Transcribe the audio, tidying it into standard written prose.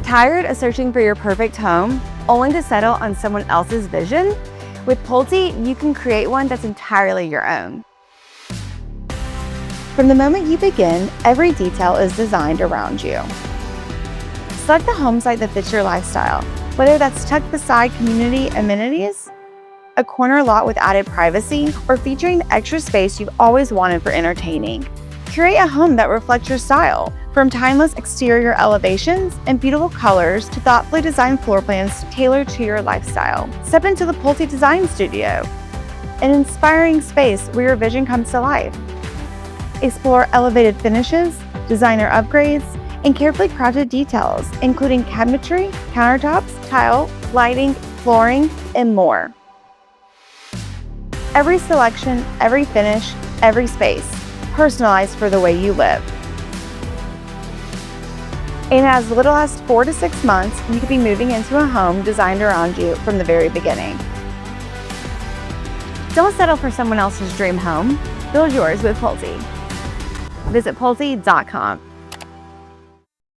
Tired of searching for your perfect home, only to settle on someone else's vision? With Pulte, you can create one that's entirely your own. From the moment you begin, every detail is designed around you. Select the home site that fits your lifestyle, whether that's tucked beside community amenities, a corner lot with added privacy, or featuring the extra space you've always wanted for entertaining. Curate a home that reflects your style, from timeless exterior elevations and beautiful colors to thoughtfully designed floor plans tailored to your lifestyle. Step into the Pulte Design Studio, an inspiring space where your vision comes to life. Explore elevated finishes, designer upgrades, and carefully crafted details, including cabinetry, countertops, tile, lighting, flooring, and more. Every selection, every finish, every space, personalized for the way you live. In as little as 4 to 6 months, you could be moving into a home designed around you from the very beginning. Don't settle for someone else's dream home. Build yours with Pulte. Visit Pulte.com.